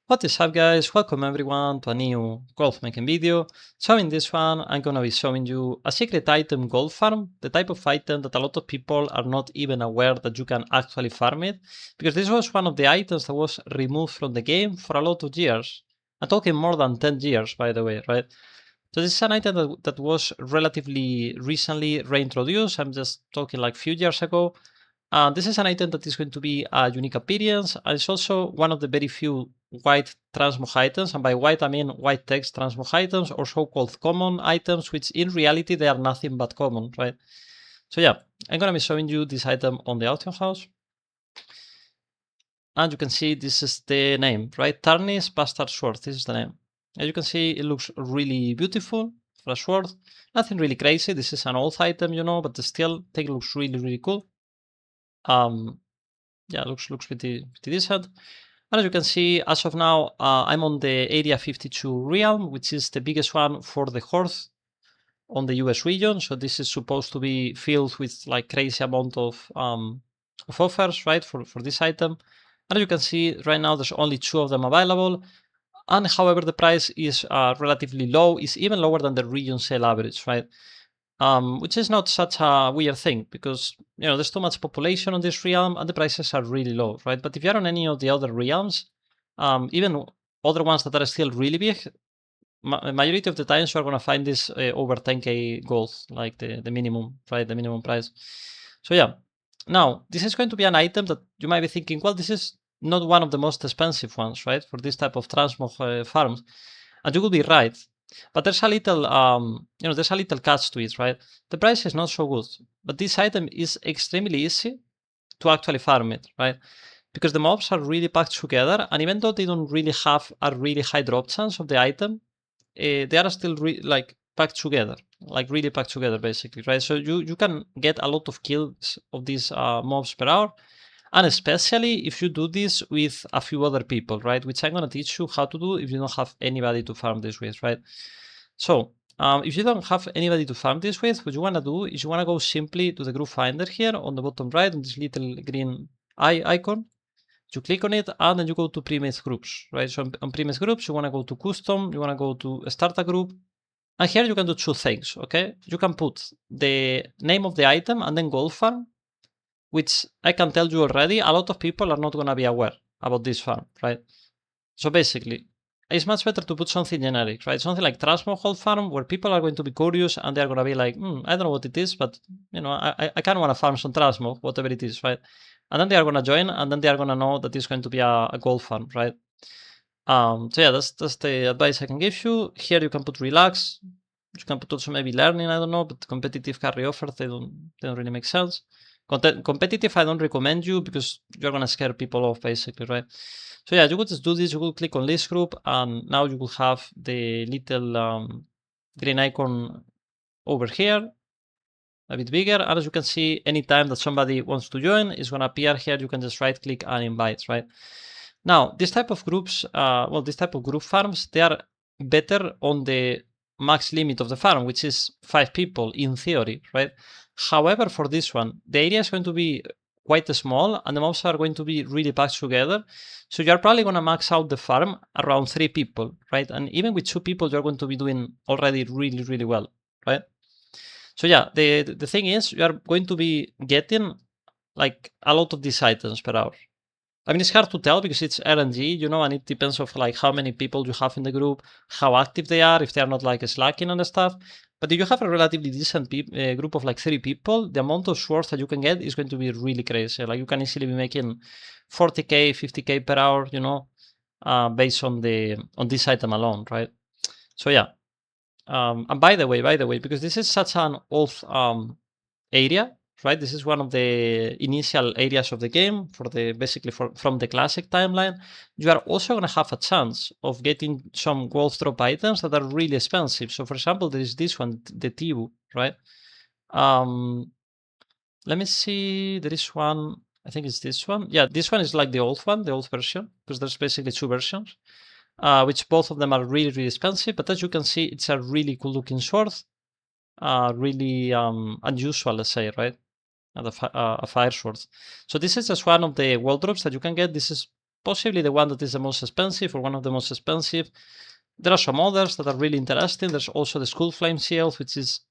What is up, guys? Welcome everyone to a new gold making video. So in this one, I'm gonna be showing you a secret item gold farm, the type of item that a lot of people are not even aware that you can actually farm it, because this was one of the items that was removed from the game for a lot of years. I'm talking more than 10 years, by the way, right? So this is an item that was relatively recently reintroduced. I'm just talking like few years ago. This is an item that is going to be a unique appearance, and it's also one of the very few white transmog items, and by white I mean white text transmog items, or so-called common items, which in reality they are nothing but common, right? So yeah, I'm gonna be showing you this item on the auction house, and you can see this is the name, right? Tarnished Bastard Sword, this is the name. As you can see, it looks really beautiful for a sword. Nothing really crazy, this is an old item, you know, but still, I think it looks really cool. Yeah, looks pretty decent. And as you can see, as of now, I'm on the Area 52 realm, which is the biggest one for the Horde on the US region. So this is supposed to be filled with like crazy amount of offers, right, for this item. And as you can see, right now there's only 2 of them available. And however, the price is relatively low, is even lower than the region sale average, right? Which is not such a weird thing because there's too much population on this realm and the prices are really low, right? But if you're on any of the other realms, even other ones that are still really big, majority of the times you're gonna find this over 10k gold, like the minimum, right? The minimum price. So yeah, now this is going to be an item that you might be thinking, well, this is not one of the most expensive ones, right? For this type of transmog farms, and you will be right. But there's a little, there's a little catch to it, right? The price is not so good, but this item is extremely easy to actually farm it, right? Because the mobs are really packed together, and even though they don't really have a really high drop chance of the item, they are still like packed together, like really packed together, basically, right? So you can get a lot of kills of these mobs per hour, and especially if you do this with a few other people, right? Which I'm gonna teach you how to do if you don't have anybody to farm this with, right? So if you don't have anybody to farm this with, what you wanna do is you wanna go simply to the group finder here on the bottom right on this little green eye icon. You click on it and then you go to premise groups, right? So on premise groups, you wanna go to custom, you wanna go to start a group, and here you can do 2 things, okay? You can put the name of the item and then gold farm, which I can tell you already, a lot of people are not gonna be aware about this farm, right? So basically, it's much better to put something generic, right? Something like Transmog Gold Farm, where people are going to be curious and they're gonna be like, I don't know what it is, but I kind of want to farm some Transmog, whatever it is, right? And then they are gonna join, and then they are gonna know that it's going to be a gold farm, right? So yeah, that's the advice I can give you. Here you can put relax. You can put also maybe learning. I don't know, but competitive carry offers they don't really make sense. Competitive I don't recommend you because you're gonna scare people off basically, right? So yeah, you could just do this. You will click on list group, and now you will have the little green icon over here, a bit bigger. And as you can see, anytime that somebody wants to join, it's gonna appear here. You can just right click and invite, right? Now, this type of groups, this type of group farms, they are better on the max limit of the farm, which is 5 people in theory, right? However, for this one, the area is going to be quite small and the mobs are going to be really packed together. So you're probably going to max out the farm around 3 people, right? And even with 2 people, you're going to be doing already really well, right? So yeah, the thing is, you are going to be getting like a lot of these items per hour. I mean, it's hard to tell because it's RNG, and it depends of like how many people you have in the group, how active they are, if they are not like slacking and stuff. But if you have a relatively decent group of like 3 people, the amount of swords that you can get is going to be really crazy. Like you can easily be making 40k, 50k per hour, based on this item alone, right? So yeah. And by the way, because this is such an old area, right? This is one of the initial areas of the game for from the classic timeline. You are also going to have a chance of getting some gold drop items that are really expensive. So for example, there is this one, the Tibu, right? Let me see. There is one. I think it's this one. Yeah, this one is like the old one, the old version, because there's basically 2 versions, which both of them are really expensive. But as you can see, it's a really cool looking sword. Really unusual, let's say, right? A fire sword. So this is just one of the world drops that you can get. This is possibly the one that is the most expensive or one of the most expensive. There are some others that are really interesting. There's also the Skull Flame Sea Elf, which is,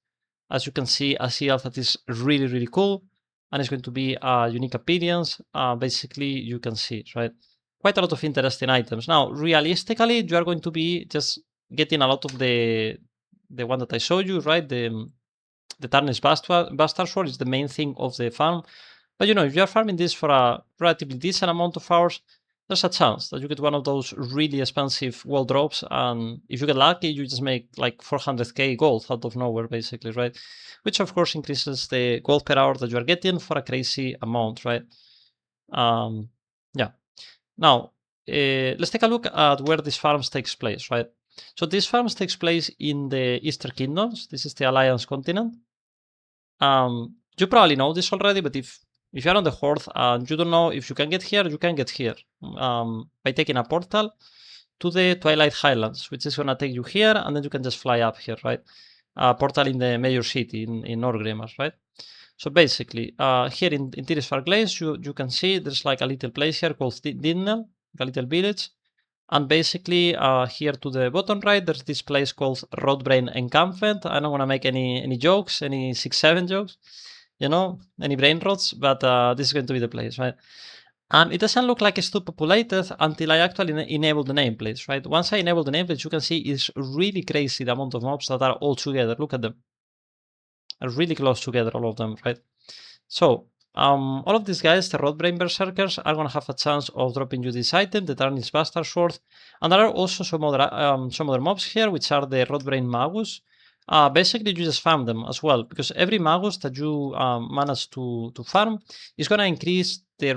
as you can see, a sea elf that is really, really cool. And it's going to be a unique appearance. Basically, you can see it, right? Quite a lot of interesting items. Now, realistically, you are going to be just getting a lot of the one that I showed you, right? The Tarnished Bastard Sword is the main thing of the farm. But if you are farming this for a relatively decent amount of hours, there's a chance that you get one of those really expensive world drops, and if you get lucky, you just make like 400k gold out of nowhere, basically, right? Which of course increases the gold per hour that you are getting for a crazy amount, right? Yeah. Now, let's take a look at where these farms takes place, right? So these farms takes place in the Eastern Kingdoms. This is the Alliance continent. You probably know this already, but if you're on the Horde and you don't know if you can get here, you can get here by taking a portal to the Twilight Highlands, which is gonna take you here, and then you can just fly up here, right? Portal in the major city in Norgrimmar, right? So basically, here in Tirisfar Glades, you can see there's like a little place here called Dinnell, a little village. And basically, here to the bottom right, there's this place called Rodbrain Encampment. I don't want to make any jokes, any 6-7 jokes, any brain rots, but this is going to be the place, right? And it doesn't look like it's too populated until I actually enable the nameplates, right? Once I enable the nameplates, you can see it's really crazy the amount of mobs that are all together. Look at them. Are really close together, all of them, right? So, all of these guys, the Rodbrain Berserkers, are going to have a chance of dropping you this item, the Tarnished Bastard Sword. And there are also some other mobs here, which are the Rodbrain Magus. Basically, you just farm them as well, because every Magus that you manage to farm is going to increase the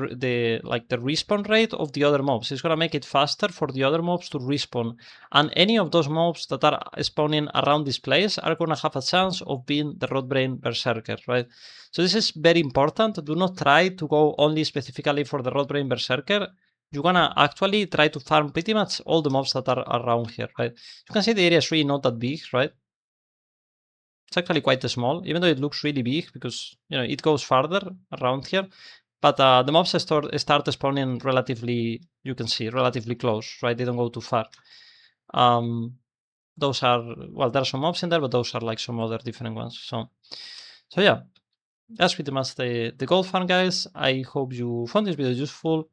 respawn rate of the other mobs. It's going to make it faster for the other mobs to respawn. And any of those mobs that are spawning around this place are going to have a chance of being the Rodbrain Berserker, right? So this is very important. Do not try to go only specifically for the Rodbrain Berserker. You're gonna actually try to farm pretty much all the mobs that are around here, right? You can see the area is really not that big, right? It's actually quite small, even though it looks really big because it goes farther around here. But the mobs start spawning relatively, you can see, relatively close, right? They don't go too far. Those are, well, there are some mobs in there, but those are like some other different ones. So yeah, that's pretty much the gold farm, guys. I hope you found this video useful.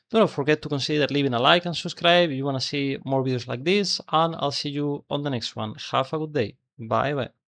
Do not forget to consider leaving a like and subscribe if you want to see more videos like this, and I'll see you on the next one. Have a good day. Bye bye.